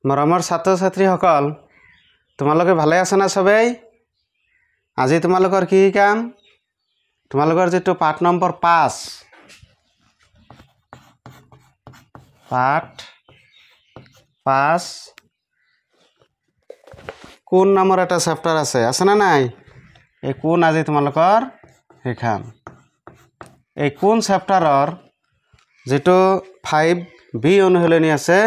মৰমৰ ছাত্ৰ ছাত্ৰীসকল তোমালোকে ভালে আছে না সবেই আজি তোমালোকৰ কি কাম তোমালোকৰ যেটো পাঠ নম্বৰ 5 পাঠ 5 কোন নামৰ এটা চেপ্টাৰ আছে না নাই এই কোন আজি তোমালোকৰ শিকাম এই কোন চেপ্টাৰৰ যেটো 5b অনুশীলনী আছে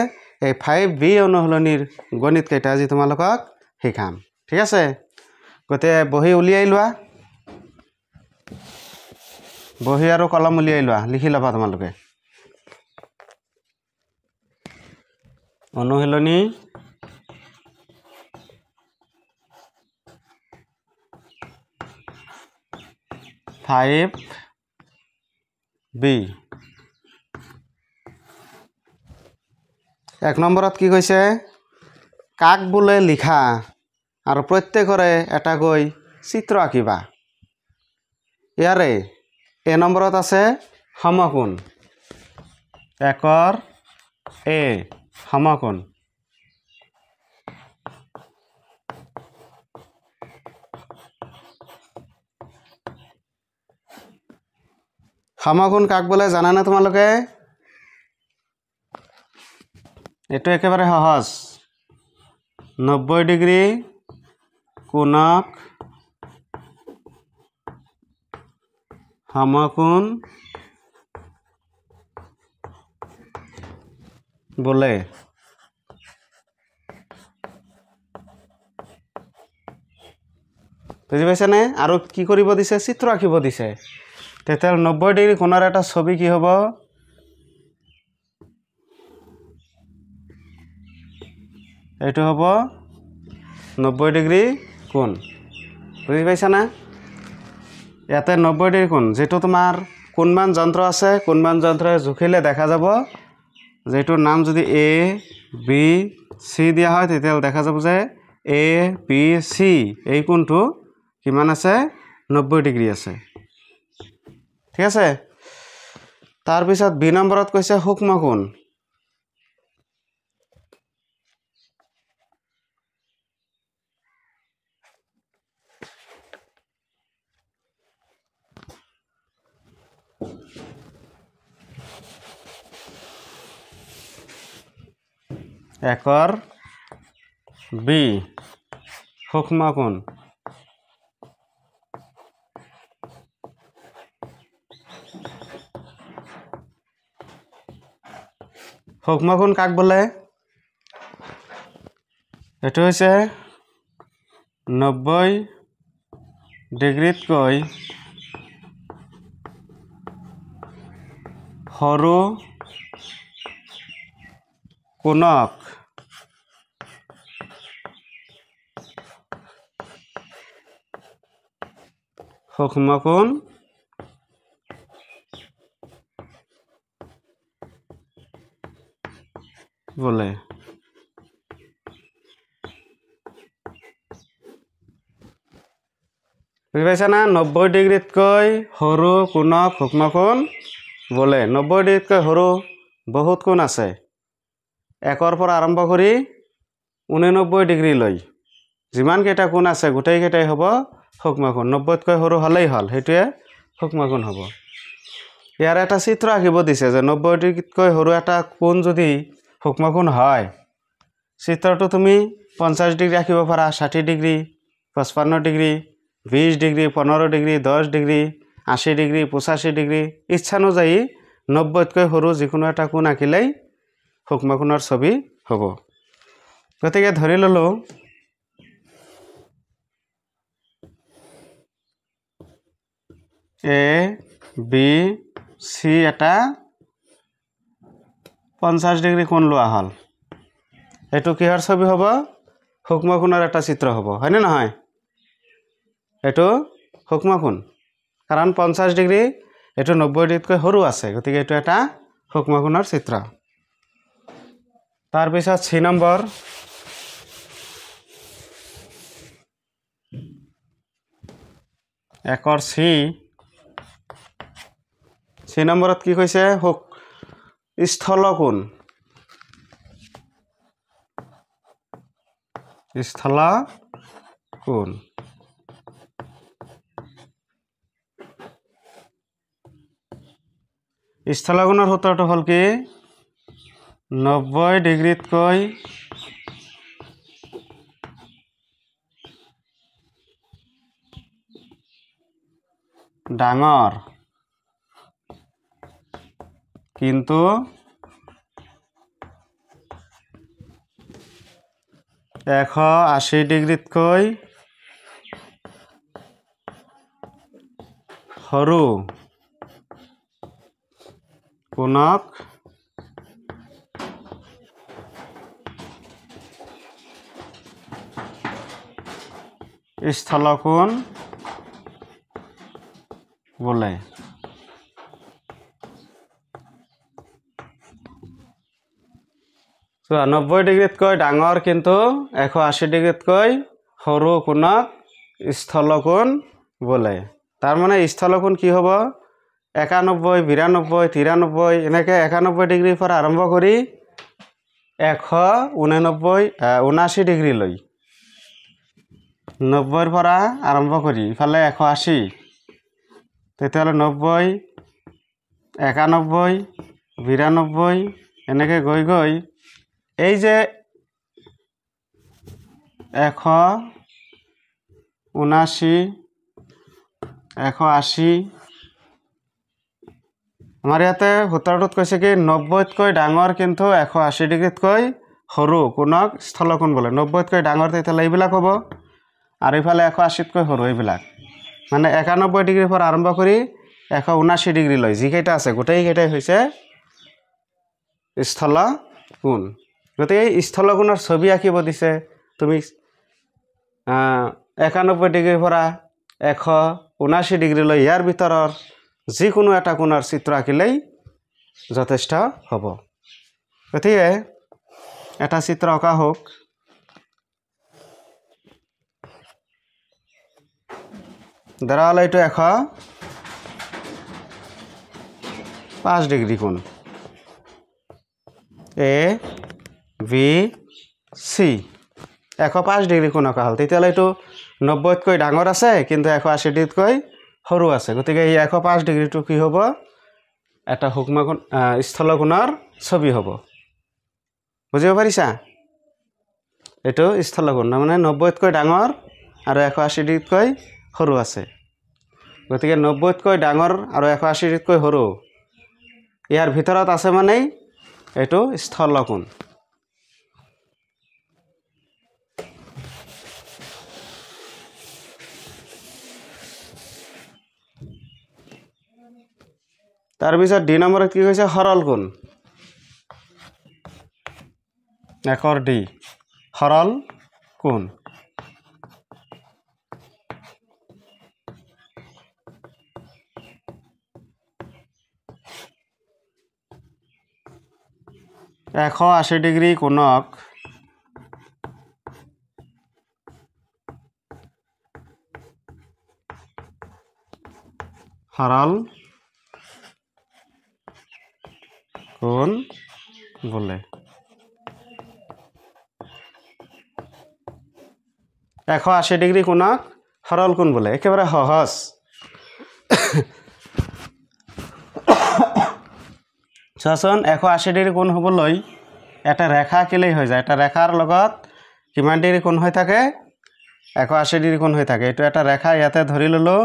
এই 5b অনুশীলনীৰ গণিত কেইটা আজি তোমালোকক শিকাম ঠিক আছে গতে বহি উলিয়াই লোৱা বহি আৰু কলম উলিয়াই লোৱা লিখি লবা তোমালোকে অনুশীলনী 5b এক নম্বৰত কি কৈছে কাক বোলে লিখা আৰু প্ৰত্যেকৰে এটা গৈ চিত্ৰ আঁকিবা ইয়াৰে এ নম্বৰত আছে সমকোণ একৰ এ সমকোণ সমকোণ কাক বোলে জানা না তোমালোকে এটো একেবাৰে সহজ 90 ডিগ্ৰী কোণক সমকোণ বোলে বুজি পাইছানে আৰু কি কৰিব দিছে চিত্ৰ আঁকিব দিছে তেতিয়াল 90 ডিগ্ৰী কোণৰ এটা ছবি কি হ'ব এটো হ'ব 90 ডিগ্ৰী কোণ বুজি পাইছা না ইয়াতে 90 ডিগ্ৰী কোণ যেটো তোমাৰ কোণমান যন্ত্ৰ আছে কোণমান যন্ত্ৰই জুখিলে দেখা যাব যেটো নাম যদি a b c দিয়া হয় তেতিয়াল দেখা যাব যে a b c এই কোণটো কিমান আছে 90 ডিগ্ৰী আছে ঠিক আছে তাৰ পিছত b নম্বৰত কৈছে সূক্ষ্মকোণ একৰ b সূক্ষ্মকোণ সূক্ষ্মকোণ কাক বোলে এটো হৈছে 90 ডিগ্ৰীতকৈ সৰু কোণক সূক্ষ্মকোণ বোলে বুজি পাইছা না 90 ডিগ্ৰীতকৈ সৰু কোণক সূক্ষ্মকোণ বোলে 90 ডিগ্ৰীতকৈ সৰু বহুত কোণ আছে একৰ পৰা আৰম্ভ কৰি 89 ডিগ্ৰী লৈ যিমান কেইটা কোণ আছে গোটেই কেইটাই হ'ব সূক্ষ্মকোণ 90তকৈ সৰু হলেই হল হেতুৱে সূক্ষ্মকোণ হ'ব ইয়াৰ এটা চিত্ৰ আঁকিব দিছে যে 90 ডিগ্ৰীতকৈ সৰু এটা কোণ যদি সূক্ষ্মকোণ হয় চিত্ৰটো তুমি 50 ডিগ্ৰী আঁকিব পাৰা 60 degree 55 degree 20 degree 15 degree 10 degree 80 degree 85 degree ইচ্ছানুযায়ী 90তকৈ সৰু যিকোনো এটা কোণ আঁকিলেই সূক্ষ্মকোণৰ ছবি হ'ব গতিকে ধৰি ললো a b c এটা 50 ডিগ্ৰী কোণ লোৱা হল এটো কিহৰ ছবি হ'ব সূক্ষ্মকোণৰ এটা চিত্ৰ হ'ব হয় না নহয় এটো সূক্ষ্মকোণ কাৰণ 50 ডিগ্ৰী এটো 90 ডিগ্ৰীতকৈ সৰু আছে গতিকে এটো এটা সূক্ষ্মকোণৰ চিত্ৰ তাৰ পিছত c নম্বৰ একৰ c নম্বৰত কি কৈছে স্থলকোণ স্থল কোণ স্থল কোণৰ সূত্ৰটো হ'ল কি 90 ডিগ্ৰীতকৈ ডাঙৰ কিন্তু 180 ডিগ্ৰীতকৈ সৰু কোণক স্থলকোণ বোলে। So 90 ডিগ্ৰীতকৈ ডাঙৰ কিন্তু 180 ডিগ্ৰীতকৈ সৰু কোণক স্থলকোণ বোলে। তাৰ মানে স্থলকোণ কি হ'ব 91 92 93 এনেকৈ 91 ডিগ্ৰীৰ পৰা আৰম্ভ কৰি 179 ডিগ্ৰীলৈ 90ৰ পৰা আৰম্ভ কৰি ইফালে 180 তেতিয়াহ'লে 90 91 92 এনেকৈ গৈ গৈ এই যে 179 180 আমাৰ ইয়াতে সূত্ৰটোত কৈছে কি 90তকৈ ডাঙৰ কিন্তু 180 ডিগ্ৰীতকৈ সৰু কোণক স্থলকোণ বোলে। 90তকৈ ডাঙৰ তেতিয়াহ'লে এইবিলাক হ'ব আৰু ইফালে 180তকৈ সৰু এইবিলাক মানে 91 ডিগ্ৰীৰ পৰা আৰম্ভ কৰি 179 ডিগ্ৰীলৈ যিকেইটা আছে গোটেইকেইটাই হৈছে স্থলকোণ। গতিকে এই স্থলকোণৰ ছবি আঁকিব দিছে তুমি 91 ডিগ্ৰীৰ পৰা 179 ডিগ্ৰীলৈ ইয়াৰ ভিতৰৰ যিকোনো এটা কোণৰ চিত্ৰ আঁকিলেই যথেষ্ট হ'ব। গতিকে এটা চিত্ৰ অঁকা হওক। ধৰা হ'ল এইটো 105 ডিগ্ৰী কোণ এ বি চি 105 ডিগ্ৰী কোণ অঁকা হ'ল। তেতিয়াহ'লে এইটো 90তকৈ ডাঙৰ আছে কিন্তু 180 ডিগ্ৰীতকৈ সৰু আছে। গতিকে এই 105 ডিগ্ৰীটো কি হ'ব এটা সূক্ষ্মকোণ স্থলকোণৰ ছবি হ'ব। বুজিব পাৰিছা? এইটো স্থলকোণ তাৰমানে 90তকৈ ডাঙৰ আৰু 180 ডিগ্ৰীতকৈ সৰু আছে। গতিকে 90তকৈ ডাঙৰ আৰু 180 ডিগ্ৰীতকৈ সৰু ইয়াৰ ভিতৰত আছে মানে এইটো স্থলকোণ। তাৰপিছত ডি নম্বৰত কি কৈছে সৰল কোণ। 1 ডি সৰল কোণ। এশ 80 ডিগ্ৰী কোণক সৰল কোণ বোলে। 180 ডিগ্ৰী কোণক সৰল কোণ বোলে। একেবাৰে সহজ। চোৱাচোন 180 ডিগ্ৰী কোণ হ'বলৈ এটা ৰেখা আঁকিলেই হৈ যায়। এটা ৰেখাৰ লগত কিমান ডিগ্ৰী কোণ হৈ থাকে 180 ডিগ্ৰী কোণ হৈ থাকে। এইটো এটা ৰেখা ইয়াতে ধৰি ল'লোঁ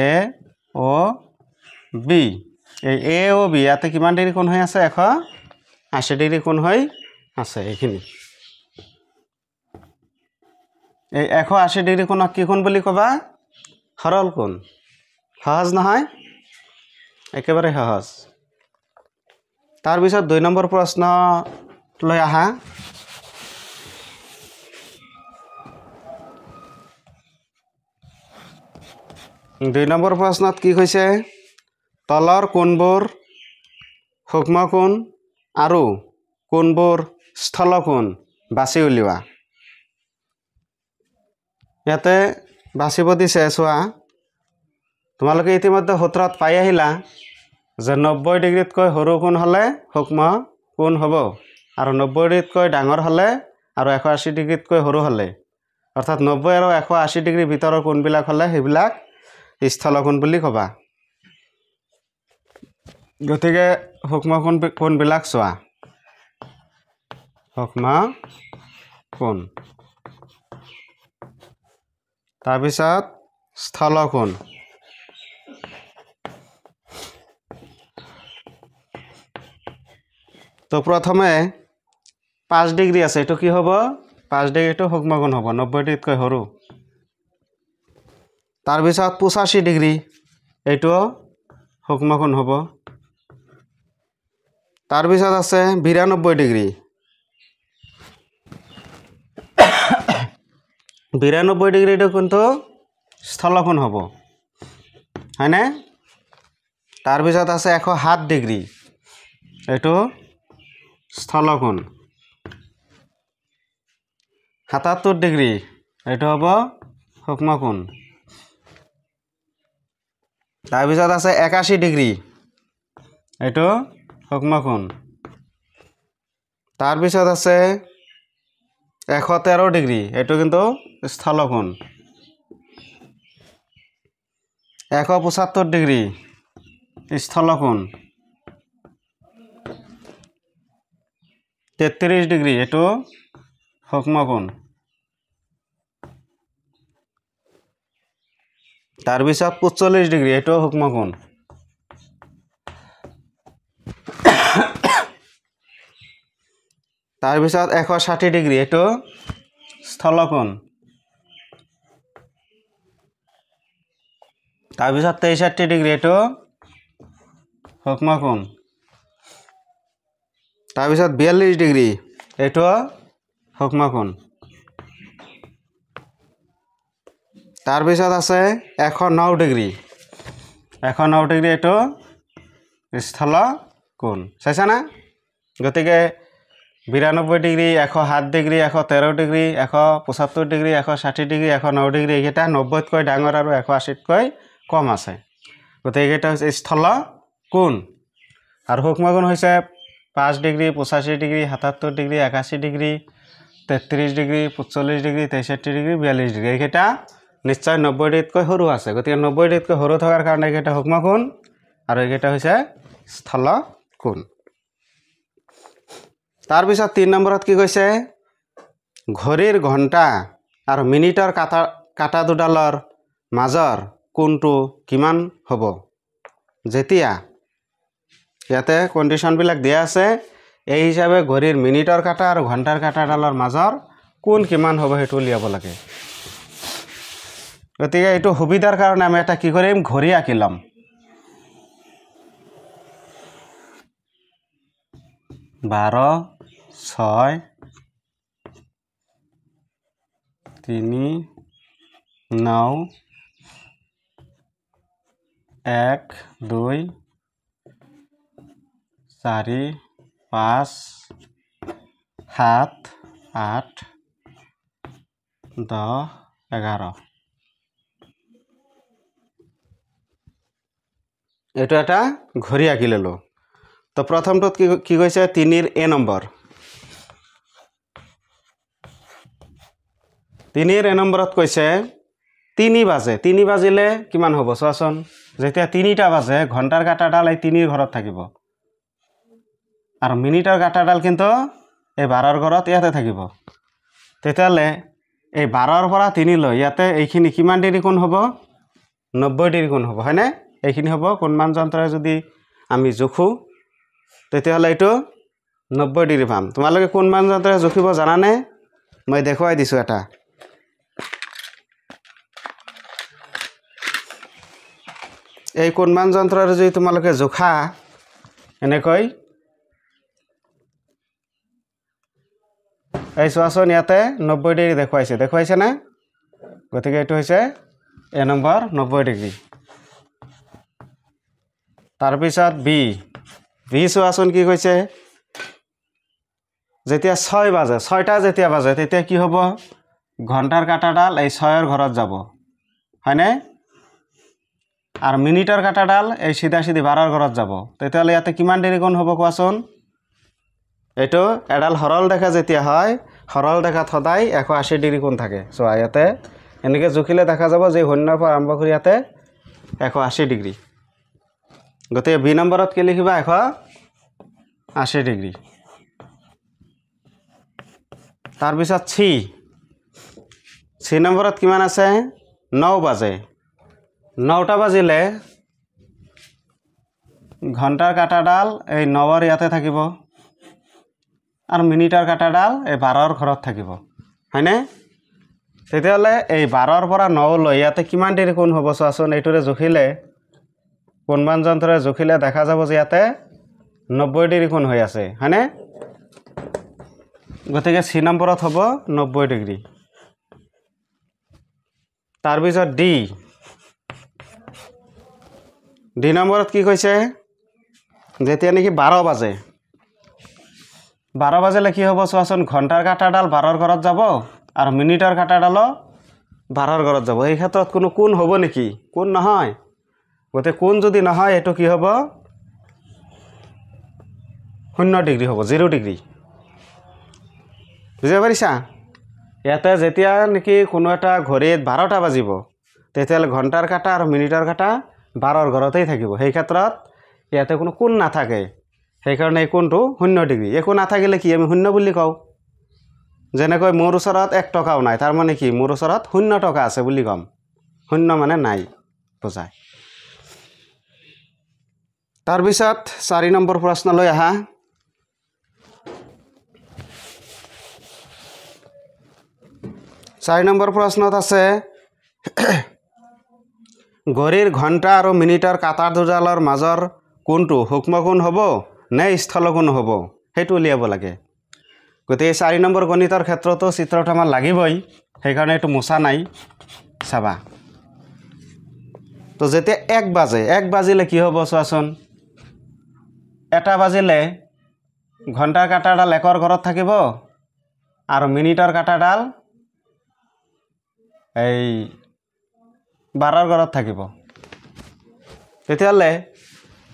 এ অ' বি। এই এ অ' বি ইয়াতে কিমান ডিগ্ৰী কোণ হৈ আছে 180 ডিগ্ৰী কোণ হৈ আছে। এইখিনি এই 180 ডিগ্ৰী কোণক কি কোণ বুলি ক'বা সৰল কোণ। সহজ নহয়? একেবাৰে সহজ। তাৰপিছত 2 নম্বৰ প্ৰশ্নলৈ আহা। দুই নম্বৰ প্ৰশ্নত কি কৈছে তলৰ কোণবোৰ সূক্ষ্মকোণ আৰু কোণবোৰ স্থলকোণ বাছি উলিওৱা। ইয়াতে বাছিব দিছে চোৱা। তোমালোকে ইতিমধ্যে সূত্ৰত পাই আহিলা যে 90 ডিগ্ৰীতকৈ সৰু কোণ হ'লে সূক্ষ্ম কোণ হ'ব আৰু 90 ডিগ্ৰীতকৈ ডাঙৰ হ'লে আৰু 180 ডিগ্ৰীতকৈ সৰু হ'লে অৰ্থাৎ 90 আৰু 180 ডিগ্ৰী ভিতৰৰ কোণবিলাক হ'লে সেইবিলাক স্থলকোণ বুলি ক'বা গতিকে সূক্ষ্ম কোণবিলাক চোৱা সূক্ষ্ম কোণ তাৰপিছত স্থলকোণ তো প্ৰথমে 5 ডিগ্ৰী আছে এটো কি হ'ব 5 ডিগ্ৰীটো সূক্ষ্ম কোণ হ'ব 90 ডিগ্ৰীতকৈ সৰু তাৰপিছত 85 ডিগ্ৰী এটো সূক্ষ্ম কোণ হ'ব তাৰপিছত আছে 92 ডিগ্ৰী 92 ডিগ্ৰীটো কোনটো স্থলকোণ হ'ব হয়নে তাৰপিছত আছে 107 ডিগ্ৰী এটো স্থলকোণ 77 ডিগ্ৰী এটো হ'ব সূক্ষ্ম কোণ তাৰপিছত আছে 81 ডিগ্ৰী এটো সূক্ষ্ম কোণ তাৰপিছত আছে 113 ডিগ্ৰী এটো কিন্তু স্থলকোণ 175 ডিগ্ৰী স্থলকোণ 33 ডিগ্ৰী এটো সূক্ষ্ম কোণ তাৰপিছত 45 ডিগ্ৰী এটো সূক্ষ্ম কোণ তাৰপিছত 160 ডিগ্ৰী এটো স্থলকোণ তাৰপিছত 63 ডিগ্ৰী এটো সূক্ষ্ম কোণ তাৰপিছত 42 ডিগ্ৰী এটো সূক্ষ্ম কোণ তাৰপিছত আছে 109 ডিগ্ৰী 109 ডিগ্ৰী এটো স্থলকোণ চাইছা না গতিকে 92 degree 107 degree 113 degree 175 degree 160 degree 109 degree এইকেইটা 90 তকৈ ডাঙৰ আৰু 180 তকৈ কম আছে গতিকে এইকেইটা হৈছে স্থলকোণ আৰু সূক্ষ্ম কোণ হৈছে 5 degree 85 degree 77 degree 81 degree 33 degree 45 degree 63 degree 42 degree এইকেইটা নিশ্চয় 90 ডিগ্ৰীতকৈ সৰু আছে গতিকে 90 ডিগ্ৰীতকৈ সৰু থকাৰ কাৰণে এইকেইটা সূক্ষ্ম কোণ আৰু এইকেইটা হৈছে স্থলকোণ তাৰপিছত 3 নম্বৰত কি কৈছে ঘড়ীৰ ঘণ্টা আৰু মিনিটৰ কাটা দুডালৰ মাজৰ কোণটো কিমান হ'ব যেতিয়া ইয়াতে কণ্ডিশ্যনবিলাক দিয়া আছে এই হিচাপে ঘড়ীৰ মিনিটৰ কাটা আৰু ঘণ্টাৰ কাটাডালৰ মাজৰ কোণ কিমান হ'ব সেইটো উলিয়াব লাগে গতিকে এইটো সুবিধাৰ কাৰণে আমি এটা কি কৰিম ঘড়ী আঁকি ল'ম বাৰ 6 3 9 1 2 4 5 7 8 10 11 এইটো এটা ঘড়ী আঁকি ললো তো প্ৰথমটোত কি কৈছে 3 এ নম্বৰ 3 এ নম্বৰত কৈছে 3 বাজে 3 বাজিলে কিমান হ'ব চোৱাচোন যেতিয়া 3টা বাজে ঘণ্টাৰ কাটাডাল এই 3 ঘৰত থাকিব আৰু মিনিটৰ কাটাডাল কিন্তু এই 12ৰ ঘৰত ইয়াতে থাকিব তেতিয়াহ'লে এই 12ৰ পৰা 3 লৈ ইয়াতে এইখিনি কিমান ডিগ্ৰী কোণ হ'ব 90 ডিগ্ৰী কোণ হ'ব হয়নে এইখিনি হ'ব কোণমান যন্ত্ৰৰে যদি আমি জোখো তেতিয়াহ'লে এইটো 90 ডিগ্ৰী পাম তোমালোকে কোণমান যন্ত্ৰৰে জোখিব জানানে মই দেখুৱাই দিছোঁ এটা এই কোণমান যন্ত্ৰৰে যদি তোমালোকে জোখা এনেকৈ এই চোৱাচোন ইয়াতে 90 ডিগ্ৰী দেখুৱাইছে না গতিকে এইটো হৈছে এ নম্বৰ 90 ডিগ্ৰী তাৰপিছত বি চোৱাচোন কি কৈছে যেতিয়া 6 বাজে 6টা যেতিয়া বাজে তেতিয়া কি হ'ব ঘণ্টাৰ কাটাডাল এই 6ৰ ঘৰত যাব হয়নে আৰু মিনিটৰ কাটাডাল এই সিধা 12ৰ ঘৰত যাব তেতিয়াহ'লে ইয়াতে কিমান ডিগ্ৰী কোণ হ'ব কোৱাচোন এইটো এডাল সৰল ৰেখা যেতিয়া হয় সৰল ৰেখাত সদায় 180 ডিগ্ৰী কোণ থাকে চোৱা ইয়াতে এনেকৈ জুখিলে দেখা যাব যে শূন্যৰ পৰা আৰম্ভ কৰি ইয়াতে 180 ডিগ্ৰী গতিকে বি নম্বৰত কি লিখিবা 180 ডিগ্ৰী তাৰপিছত চি নম্বৰত কিমান আছে 9 বাজে 9টা বাজিলে ঘণ্টাৰ কাঁটাডাল এই 9ৰ ইয়াতে থাকিব আৰু মিনিটৰ কাঁটাডাল এই 12ৰ ঘৰত থাকিব হয়নে তেতিয়াহ'লে এই 12ৰ পৰা 9 লৈ ইয়াতে কিমান ডিগ্ৰী কোণ হ'ব চোৱাচোন এইটোৰে জুখিলে কোণমান যন্ত্ৰৰে জুখিলে দেখা যাব যে ইয়াতে 90 ডিগ্ৰী কোণ হৈ আছে হয়নে গতিকে চি নম্বৰত হ'ব 90 ডিগ্ৰী তাৰপিছত ডি নম্বৰত কি কৈছে যেতিয়া নেকি 12 বাজে 12 বাজিলে কি হ'ব চোৱাচোন ঘণ্টাৰ কাঁটাডাল 12ৰ ঘৰত যাব আৰু মিনিটৰ কাঁটাডালো 12ৰ ঘৰত যাব এই ক্ষেত্ৰত কোনো কোণ হ'ব নেকি কোণ নহয় গতিকে কোণ যদি নহয় এইটো কি হ'ব 0 ডিগ্ৰী হ'ব 0 ডিগ্ৰী বুজি পাৰিছা ইয়াতে যেতিয়া নেকি কোনো এটা ঘড়ীত 12টা বাজিব তেতিয়াহ'লে ঘণ্টাৰ কাঁটা আৰু মিনিটৰ কাঁটা 12ৰ ঘৰতেই থাকিব সেই ক্ষেত্ৰত ইয়াতে কোনো কোণ নাথাকে সেইকাৰণে এই কোণটো 0 ডিগ্ৰী একো নাথাকিলে কি আমি 0 বুলি কওঁ যেনেকৈ মোৰ ওচৰত 1 টকাও নাই তাৰ মানে কি মোৰ ওচৰত 0 টকা আছে বুলি ক'ম 0 মানে নাই বুজায় তাৰপিছত 4 নম্বৰ প্ৰশ্নলৈ আহা চাৰি নম্বৰ প্ৰশ্নত আছে ঘড়ীৰ ঘণ্টা আৰু মিনিটৰ কাঁটা দুডালৰ মাজৰ কোণটো সূক্ষ্ম কোণ হ'ব নে স্থল কোণ হ'ব সেইটো উলিয়াব লাগে গতিকে 4 নম্বৰ গণিতৰ ক্ষেত্ৰতো চিত্ৰটো আমাৰ লাগিবই সেইকাৰণে এইটো মোচা নাই চাবা তো যেতিয়া 1 বাজিলে কি হ'ব চোৱাচোন 1 বাজিলে ঘণ্টাৰ কাঁটাডাল 1ৰ ঘৰত থাকিব আৰু মিনিটৰ কাঁটাডাল এই 12ৰ ঘৰত থাকিব তেতিয়াহ'লে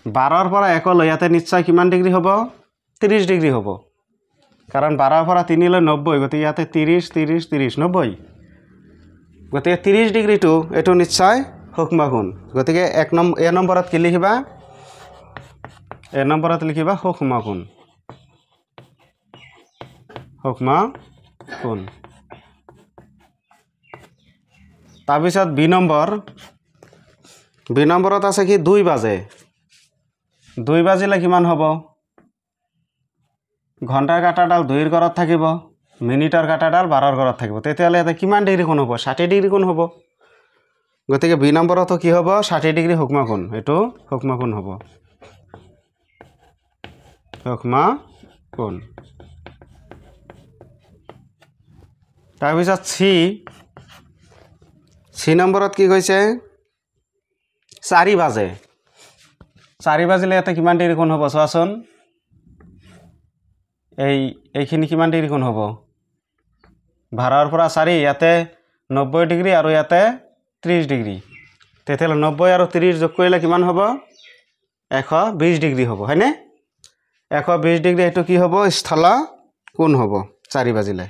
12ৰ পৰা 1 লৈ ইয়াতে নিশ্চয় কিমান ডিগ্ৰী হ'ব 30 ডিগ্ৰী হ'ব কাৰণ 12ৰ পৰা 3 লৈ 90 গতিকে ইয়াতে 30 30 30 90 গতিকে 30 ডিগ্ৰীটো এইটো নিশ্চয় সূক্ষ্ম কোণ গতিকে এ নম্বৰত কি লিখিবা এ নম্বৰত লিখিবা সূক্ষ্ম কোণ তাৰপিছত বি নম্বৰত আছে কি 2 বাজে 2 বাজিলে কিমান হ'ব ঘণ্টাৰ কাঁটাডাল 2ৰ ঘৰত থাকিব মিনিটৰ কাঁটাডাল 12ৰ ঘৰত থাকিব তেতিয়াহ'লে ইয়াতে কিমান ডিগ্ৰী কোণ হ'ব 60 ডিগ্ৰী কোণ হ'ব গতিকে বি নম্বৰতো কি হ'ব 60 ডিগ্ৰী সূক্ষ্ম কোণ এইটো সূক্ষ্ম কোণ হ'ব সূক্ষ্ম কোণ তাৰপিছত চি নম্বৰত কি কৈছে 4 বাজে 4 বাজিলে ইয়াতে কিমান ডিগ্ৰী কোণ হ'ব চোৱাচোন এইখিনি কিমান ডিগ্ৰী কোণ হ'ব 12ৰ পৰা 4 ইয়াতে 90 ডিগ্ৰী আৰু ইয়াতে 30 ডিগ্ৰী তেতিয়াহ'লে 90 আৰু 30 যোগ কৰিলে কিমান হ'ব 120 ডিগ্ৰী হ'ব হয়নে 120 ডিগ্ৰী এইটো কি হ'ব স্থল কোণ হ'ব 4 বাজিলে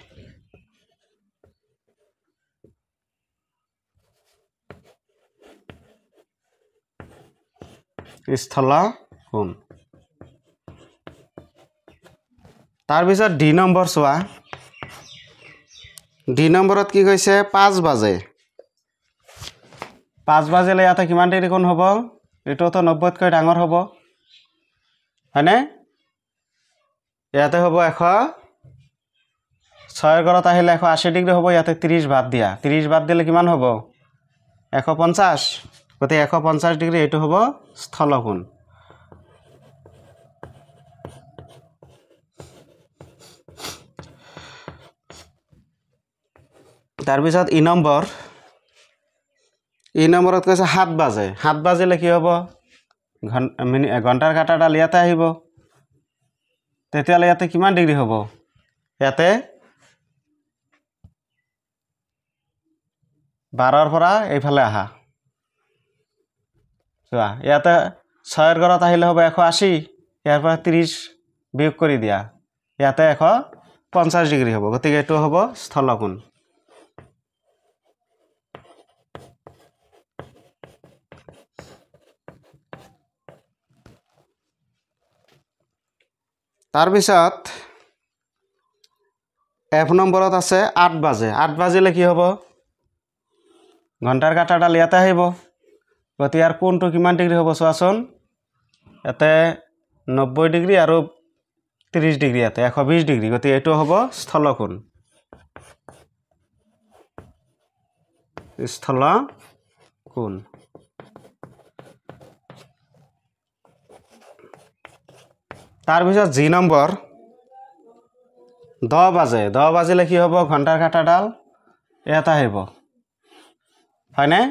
স্থল কোণ তাৰপিছত ডি নম্বৰ চোৱা ডি নম্বৰত কি কৈছে 5 বাজে 5 বাজিলে ইয়াতে কিমান ডিগ্ৰী কোণ হ'ব এইটোতো 90তকৈ ডাঙৰ হ'ব হয়নে ইয়াতে হ'ব 106ৰ ঘৰত আহিলে 180 ডিগ্ৰী হ'ব ইয়াতে 30 বাদ দিয়া 30 বাদ দিলে কিমান হ'ব 150 গতিকে 150 ডিগ্ৰী এইটো হ'ব স্থল কোণ তাৰপিছত ই নম্বৰত কৈছে 7 বাজে 7 বাজিলে কি হ'ব ঘণ্টাৰ কাঁটাডাল ইয়াতে আহিব তেতিয়াহ'লে ইয়াতে কিমান ডিগ্ৰী হ'ব ইয়াতে 12ৰ পৰা এইফালে আহা চোৱা ইয়াতে 6ৰ ঘৰত আহিলে হ'ব 180 ইয়াৰ পৰা 30 বিয়োগ কৰি দিয়া ইয়াতে 150 ডিগ্ৰী হ'ব গতিকে এইটো হ'ব স্থলকোণ তাৰ পিছত F নম্বৰত আছে 8 বাজে 8 বাজিলে কি হ'ব ঘণ্টাৰ কাঁটাডাল ইয়াতে আহিব গতিকে ইয়াৰ কোণটো কিমান ডিগ্ৰী হ'ব চোৱাচোন ইয়াতে 90 ডিগ্ৰী আৰু 30 ডিগ্ৰী ইয়াতে 120 ডিগ্ৰী গতিকে এইটো হ'ব স্থলকোণ স্থলকোণ তাৰ পিছত জি নম্বৰ 10 বাজে 10 বাজিলে কি হ'ব ঘণ্টাৰ কাঁটাডাল ইয়াতে আহিব হয়নে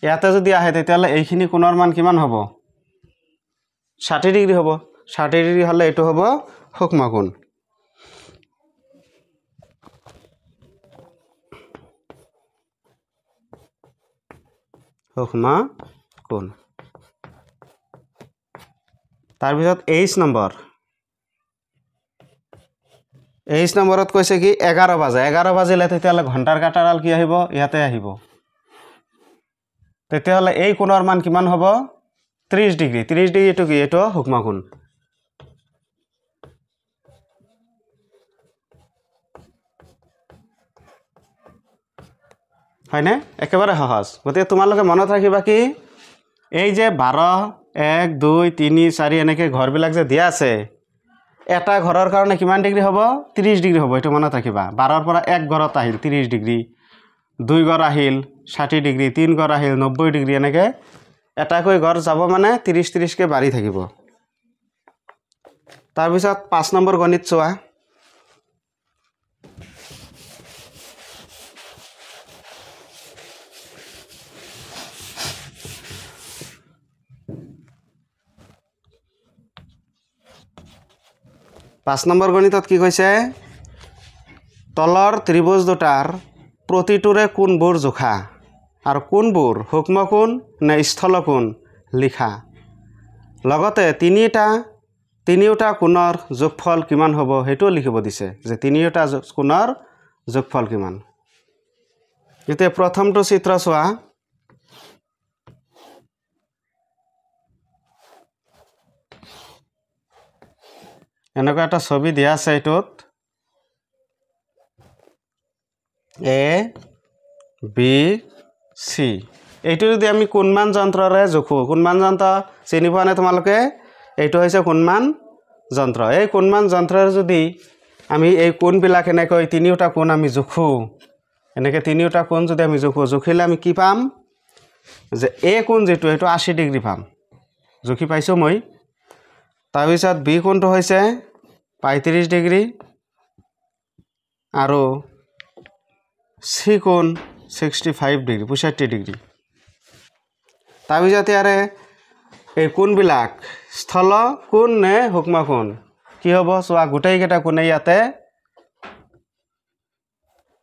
ইয়াতে যদি আহে তেতিয়াহ'লে এইখিনি কোণৰ মান কিমান হ'ব 60 ডিগ্ৰী হ'ব 60 ডিগ্ৰী হ'লে এইটো হ'ব সূক্ষ্মকোণ সূক্ষ্মকোণ তাৰ পিছত H নম্বৰত কৈছে কি 11 বাজে 11 বাজিলে তেতিয়াহ'লে ঘণ্টাৰ কাঁটাডাল কি আহিব ইয়াতে আহিব তেতিয়াহ'লে এই কোণৰ মান কিমান হ'ব 30 ডিগ্ৰী 30 ডিগ্ৰীটো কি এইটো সূক্ষ্মকোণ হয়নে একেবাৰে সহজ গতিকে তোমালোকে মনত ৰাখিবা কি এই যে 12 1 2 3 4 এনেকৈ ঘৰবিলাক যে দিয়া আছে এটা ঘৰৰ কাৰণে কিমান ডিগ্ৰী হ'ব 30 ডিগ্ৰী হ'ব এইটো মনত ৰাখিবা 12ৰ পৰা এক ঘৰত আহিল 30 ডিগ্ৰী 2 ঘৰ আহিল 60 ডিগ্ৰী 3 ঘৰ আহিল 90 ডিগ্ৰী এনেকৈ এটাকৈ ঘৰ যাব মানে 30 30 কে বাঢ়ি থাকিব তাৰ পিছত 5 নম্বৰ গণিত চোৱা পাঁচ নম্বৰ গণিতত কি কৈছে তলৰ ত্ৰিভুজ দুটাৰ প্ৰতিটোৰে কোণবোৰ জোখা আৰু কোণবোৰ সূক্ষ্মকোণ নে স্থলকোণ লিখা লগতে তিনিওটা কোণৰ যোগফল কিমান হ'ব সেইটো লিখিব দিছে যে তিনিওটা কোণৰ যোগফল কিমান এতিয়া প্ৰথমটো চিত্ৰ চোৱা এনেকুৱা এটা ছবি দিয়া আছে এটোত A B C এইটো যদি আমি কোণমান যন্ত্ৰৰে জোখো কোণমান যন্ত্ৰ চিনি পোৱা নে তোমালোকে এইটো হৈছে কোণমান যন্ত্ৰ এই কোণমান যন্ত্ৰৰ যদি আমি এই কোণবিলাক এনেকৈ তিনিওটা কোণ আমি জোখো এনেকৈ তিনিওটা কোণ যদি আমি জোখিলে আমি কি পাম যে A কোণ যেটো এটো 80 ডিগ্ৰী পাম জোখি পাইছো মই তাৰ পিছত B কোণটো হৈছে 35 ডিগ্ৰী আৰু C কোণ 65 ডিগ্ৰী 65 ডিগ্ৰী তাৰ পিছত ইয়াৰে এই কোণবিলাক স্থল কোণ নে সূক্ষ্মকোণ কি হ'ব চোৱা গোটেই কেইটা কোণে ইয়াতে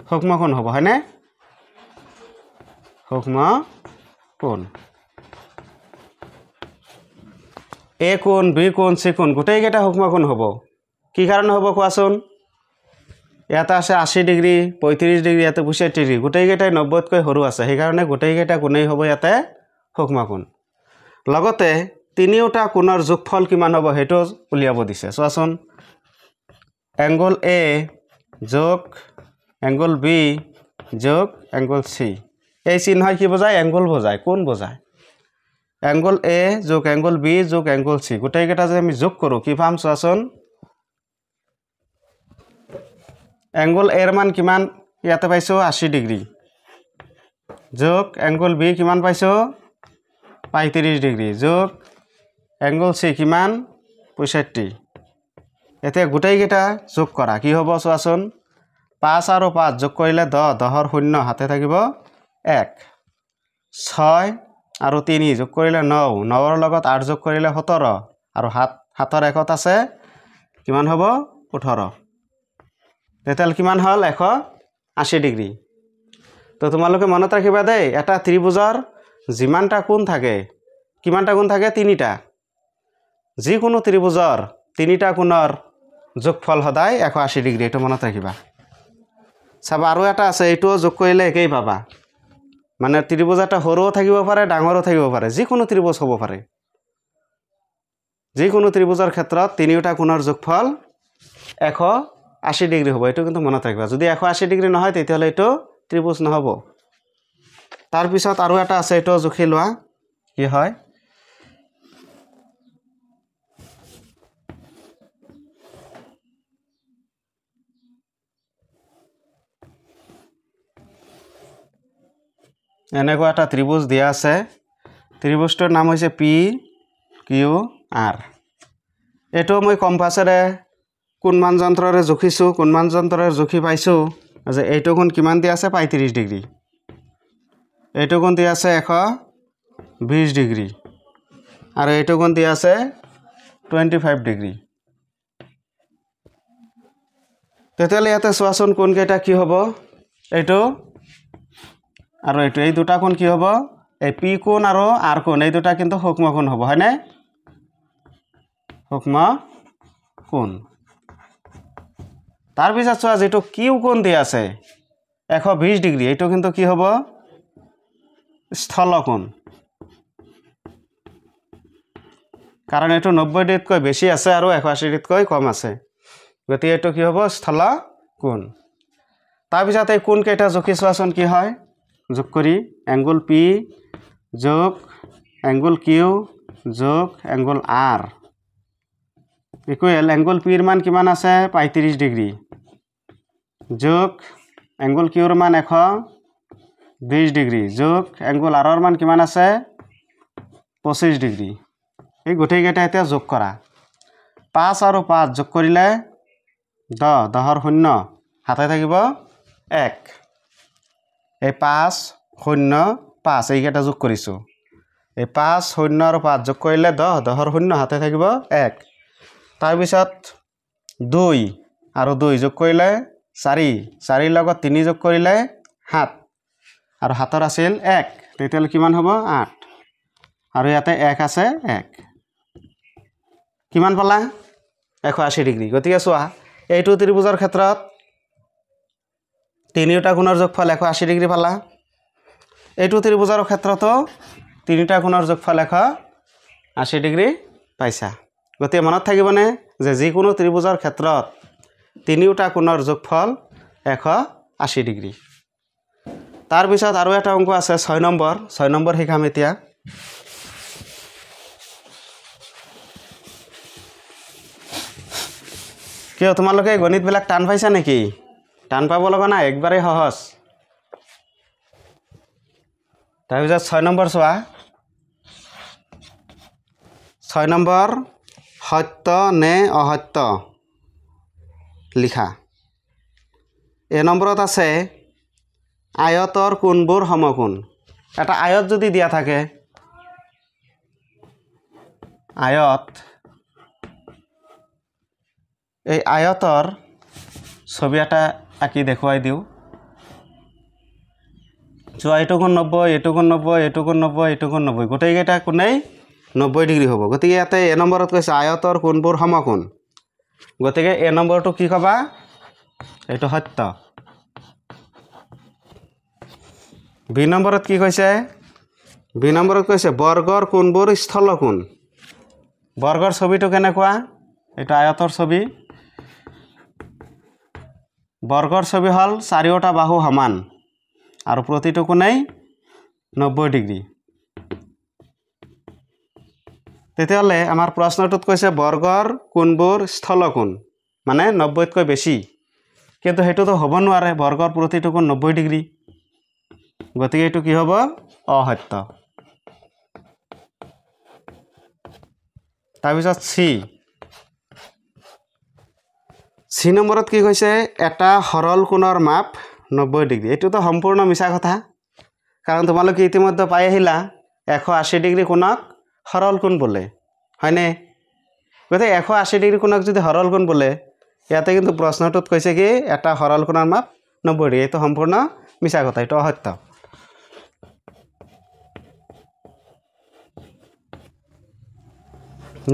সূক্ষ্মকোণ হ'ব হয়নে সূক্ষ্মকোণ A কোণ B কোণ C কোণ গোটেই কেইটা সূক্ষ্মকোণ হ'ব কি কাৰণে হ'ব কোৱাচোন ইয়াতে আছে 80 ডিগ্ৰী 35 ডিগ্ৰী ইয়াতে 65 ডিগ্ৰী গোটেই কেইটাই 90 কৈ সৰু আছে সেই কাৰণে গোটেই কেইটা কোণেই হ'ব ইয়াতে সূক্ষ্মকোণ লগতে তিনিওটা কোণৰ যোগফল কিমান হ'ব হেটো উলিয়াব দিছে চোৱাচোন এংগল A যোগ এংগল B যোগ এংগল C এই চিহ্নই কি বোঝায় এংগল বোঝায় কোণ বোঝায় এংগল A যোগ এংগল B যোগ এংগল C গোটেই কেইটা যে আমি যোগ কৰো কি পাম চোৱাচোন এংগল A এৰ মান কিমান ইয়াতে পাইছো 80 ডিগ্ৰী যোগ এংগল B কিমান পাইছো 35 ডিগ্ৰী যোগ এংগল C কিমান 65 এতিয়া গোটেই কেইটা যোগ কৰা কি হ'ব চোৱাচোন 5 আৰু 5 যোগ কৰিলে 10 10ৰ শূন্য হাতে থাকিব 1 6 আৰু 3 যোগ কৰিলে 9 9ৰ লগত 8 যোগ কৰিলে 17 আৰু হাতৰ একত আছে কিমান হ'ব 18 তেতিয়াহ'লে কিমান হল 180 ডিগ্ৰী তো তোমালোকে মনত ৰাখিবা দেই এটা ত্ৰিভুজৰ যিমানটা কোণ থাকে কিমানটা কোণ থাকে তিনিটা যিকোনো ত্ৰিভুজৰ তিনিটা কোণৰ যোগফল সদায় 180 ডিগ্ৰী এইটো মনত ৰাখিবা চাবা আৰু এটা আছে এইটোও যোগ কৰিলে একেই পাবা মানে ত্ৰিভুজ এটা সৰুও থাকিব পাৰে ডাঙৰো থাকিব পাৰে যিকোনো ত্ৰিভুজ হ'ব পাৰে যিকোনো ত্ৰিভুজৰ ক্ষেত্ৰত তিনিওটা কোণৰ যোগফল 180 ডিগ্ৰী হ'ব এইটো কিন্তু মনত ৰাখিবা যদি 180 ডিগ্ৰী নহয় তেতিয়াহ'লে এইটো ত্ৰিভুজ নহ'ব তাৰ পিছত আৰু এটা আছে এইটো জুখি লোৱা কি হয় এনেকুৱা এটা ত্ৰিভুজ দিয়া আছে ত্ৰিভুজটোৰ নাম হৈছে PQR এইটো মই কম্পাছেৰে কোণমান যন্ত্ৰৰে জুখিছোঁ কোণমান যন্ত্ৰৰে জুখি পাইছোঁ যে এইটো কোণ কিমান দিয়া আছে 35 ডিগ্ৰী এইটো কোণ দিয়া আছে 120 ডিগ্ৰী আৰু এইটো কোণ দিয়া আছে 25 ডিগ্ৰী তেতিয়াহ'লে ইয়াতে চোৱাচোন কোণ কেইটা কি হ'ব এইটো আৰু এইটো এই দুটা কোণ কি হ'ব এই P কোণ আৰু R কোণ এই দুটা কিন্তু সূক্ষ্ম কোণ হ'ব হয়নে সূক্ষ্ম কোণ তাৰ পিছত চোৱা যেটো Q কোণ দিয়া আছে 120 ডিগ্ৰী এইটো কিন্তু কি হ'ব স্থল কোণ কাৰণ এইটো 90 ডিগ্ৰীতকৈ বেছি আছে আৰু 180 ডিগ্ৰীতকৈ কম আছে গতিকে এইটো কি হ'ব স্থল কোণ তাৰ পিছত এই কোণ কেইটা জুখি চোৱাচোন কি হয় যোগ কৰি এংগল P যোগ এংগল Q যোগ angle R equal angle P ৰ মান কিমান আছে 35 ডিগ্ৰী যোগ এংগল Q ৰ মান 120 ডিগ্ৰী যোগ এংগল R ৰ মান কিমান আছে 25 ডিগ্ৰী এই গোটেইকেইটা এতিয়া যোগ কৰা 5 আৰু 5 যোগ কৰিলে 10 10 ৰ 0 হাতে থাকিব 1 এই 5 0 5 এইকেইটা যোগ কৰিছোঁ এই 5 0 আৰু 5 যোগ কৰিলে 10 10 ৰ 0 হাতে থাকিব 1 তাৰ পিছত 2 আৰু 2 যোগ কৰিলে 4 4 লগত 3 যোগ কৰিলে 7 আৰু হাতৰ আছিল 1 তেতিয়াহ'লে কিমান হ'ব 8 আৰু ইয়াতে 1 আছে 1 কিমান পালা 180 ডিগ্ৰী গতিকে চোৱা এইটো ত্ৰিভুজৰ ক্ষেত্ৰত তিনিটা কোণৰ যোগফল 180 ডিগ্ৰী পালা এইটো ত্ৰিভুজৰ ক্ষেত্ৰতো তিনিটা কোণৰ যোগফল 180 ডিগ্ৰী পাইছা গতিকে মনত থাকিবনে যে যিকোনো ত্ৰিভুজৰ ক্ষেত্ৰত তিনিটা কোণৰ যোগফল 180 ডিগ্ৰী তাৰ পিছত আৰু এটা অংক আছে 6 নম্বৰ শিকাম এতিয়া কিয় তোমালোকে গণিতবিলাক টান পাইছা নেকি টান পাব লগা নাই একবাৰেই সহজ তাৰ পিছত 6 নম্বৰ চোৱা 6 নম্বৰ সত্য নে অসত্য লিখা এই নম্বৰত আছে আয়তৰ কোণবোৰ সমকোণ এটা আয়ত যদি দিয়া থাকে আয়ত এই আয়তৰ ছবি এটা আঁকি দেখুৱাই দিওঁ চোৱা এইটো কোণ 90 এইটো কোণ 90 এইটো কোণ 90 এইটো কোণ 90 গোটেইকেইটা কোণেই 90 ডিগ্ৰী হ'ব গতিকে ইয়াতে এ নম্বৰত কৈছে আয়তৰ কোণবোৰ সমকোণ গতিকে এ নম্বৰটো কি ক'বা এইটো সত্য বি নম্বৰত কি কৈছে বি নম্বৰত কৈছে বৰ্গৰ কোণবোৰ স্থলকোণ বৰ্গৰ ছবিটো কেনেকুৱা এইটো আয়তৰ ছবি বৰ্গৰ ছবি হল চাৰিওটা বাহু সমান আৰু প্ৰতিটো কোণেই 90 ডিগ্ৰী তেতিয়াহ'লে আমাৰ প্ৰশ্নটোত কৈছে বৰ্গৰ কোণবোৰ স্থলকোণ মানে 90তকৈ বেছি কিন্তু হেতুটো হ'ব নোৱাৰে বৰ্গৰ প্ৰতিটো কোণ 90 ডিগ্ৰী গতিকে এইটো কি হ'ব অসত্য তাৰপিছত সি নম্বৰত কি কৈছে এটা সৰল কোণৰ মাপ 90 ডিগ্ৰী এইটোতো সম্পূৰ্ণ মিছা কথা কাৰণ তোমালোকে ইতিমধ্যে পাই আহিলা 180 ডিগ্ৰী কোণক সৰল কোণ বোলে হয়নে গতিকে 180 ডিগ্ৰী কোণক যদি সৰল কোণ বোলে ইয়াতে কিন্তু প্ৰশ্নটোত কৈছে কি এটা সৰল কোণৰ মাপ 90 ডিগ্ৰী এইটো সম্পূৰ্ণ মিছা কথা এইটো অসত্য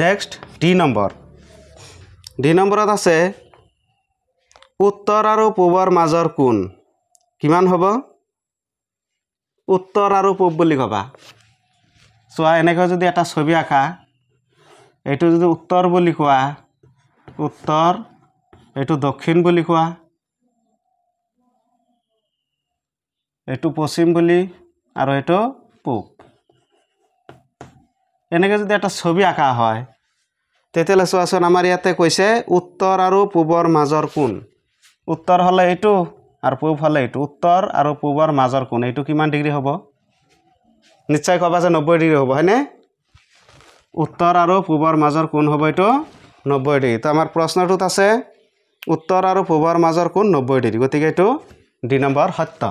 নেক্সট ডি নম্বৰ দুই নম্বৰত আছে উত্তৰ আৰু পূবৰ মাজৰ কোণ কিমান হ'ব উত্তৰ আৰু পূব বুলি কবা চোৱা এনেকৈ যদি এটা ছবি আঁকা এইটো যদি উত্তৰ বুলি কোৱা উত্তৰ এইটো দক্ষিণ বুলি কোৱা এইটো পশ্চিম বুলি আৰু এইটো পূব এনেকৈ যদি এটা ছবি আঁকা হয় তেতিয়াহ'লে চোৱাচোন আমাৰ ইয়াতে কৈছে উত্তৰ আৰু পূবৰ মাজৰ কোণ উত্তৰ হ'লে এইটো আৰু পূব হ'লে এইটো উত্তৰ আৰু পূবৰ মাজৰ কোণ এইটো কিমান ডিগ্ৰী হ'ব নিশ্চয় ক'বা যে 90 ডিগ্ৰী হ'ব হয়নে উত্তৰ আৰু পূবৰ মাজৰ কোণ হ'ব এইটো 90 ডিগ্ৰী তো আমাৰ প্ৰশ্নটোত আছে উত্তৰ আৰু পূবৰ মাজৰ কোণ 90 ডিগ্ৰী গতিকে এইটো 2 নম্বৰ সত্য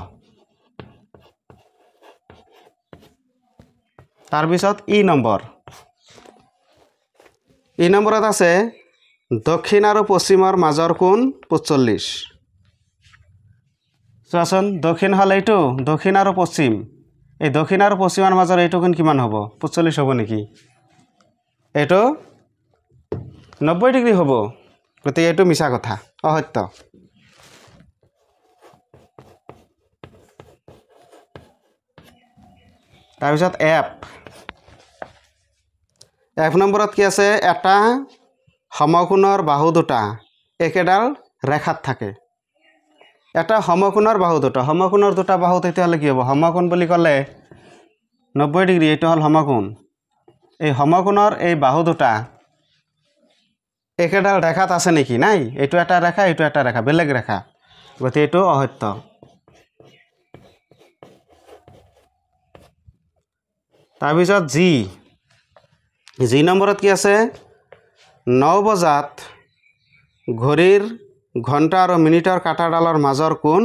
তাৰপিছত ই নম্বৰত আছে দক্ষিণ আৰু পশ্চিমৰ মাজৰ কোণ 45 চোৱাচোন দক্ষিণ হ'লে এইটো দক্ষিণ আৰু পশ্চিম এই দক্ষিণ আৰু পশ্চিমৰ মাজৰ এইটো কোণ কিমান হ'ব 45 হ'ব নেকি এইটো 90 ডিগ্ৰী হ'ব গতিকে এইটো মিছা কথা অসত্য তাৰপিছত এফ নম্বৰত কি আছে এটা সমকোণৰ বাহু দুটা একেডাল ৰেখাত থাকে এটা সমকোণৰ দুটা বাহু তেতিয়াহ'লে কি হ'ব সমকোণ বুলি ক'লে 90 ডিগ্ৰী এইটো হ'ল সমকোণ এই সমকোণৰ এই বাহু দুটা একেডাল ৰেখাত আছে নেকি নাই এইটো এটা ৰেখা বেলেগ ৰেখা গতিকে এইটো অসত্য তাৰপিছত জি নম্বৰত কি আছে 9 বজাত ঘড়ীৰ ঘণ্টা আৰু মিনিটৰ কাঁটাডালৰ মাজৰ কোণ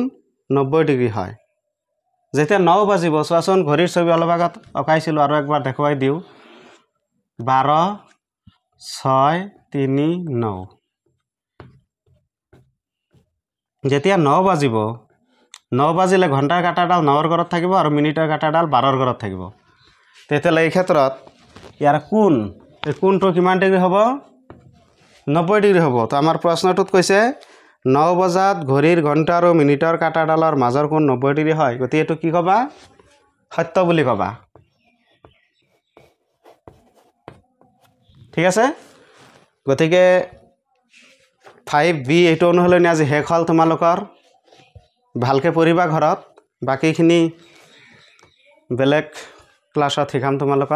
90 ডিগ্ৰী হয় যেতিয়া 9 বাজিব চোৱাচোন ঘড়ীৰ ছবি অলপ আগত অঁকাইছিলোঁ আৰু একবাৰ দেখুৱাই দিওঁ 12 6 3 9 যেতিয়া 9 বাজিব 9 বাজিলে ঘণ্টাৰ কাঁটাডাল 9ৰ ঘৰত থাকিব আৰু মিনিটৰ কাঁটাডাল 12ৰ ঘৰত থাকিব তেতিয়াহ'লে এই ক্ষেত্ৰত ইয়াৰ কোণটো কিমান ডিগ্ৰী হ'ব 90 ডিগ্ৰী হ'ব তো আমাৰ প্ৰশ্নটোত কৈছে 9 বজাত ঘড়ীৰ ঘণ্টা আৰু মিনিটৰ কাঁটাডালৰ মাজৰ কোণ 90 ডিগ্ৰী হয় গতিকে এইটো কি ক'বা সত্য বুলি ক'বা ঠিক আছে গতিকে 5B এইটো অনুশীলনী আজি শেষ হ'ল তোমালোকৰ ভালকৈ পঢ়িবা ঘৰত বাকীখিনি বেলেগ ক্লাছত শিকাম তোমালোকক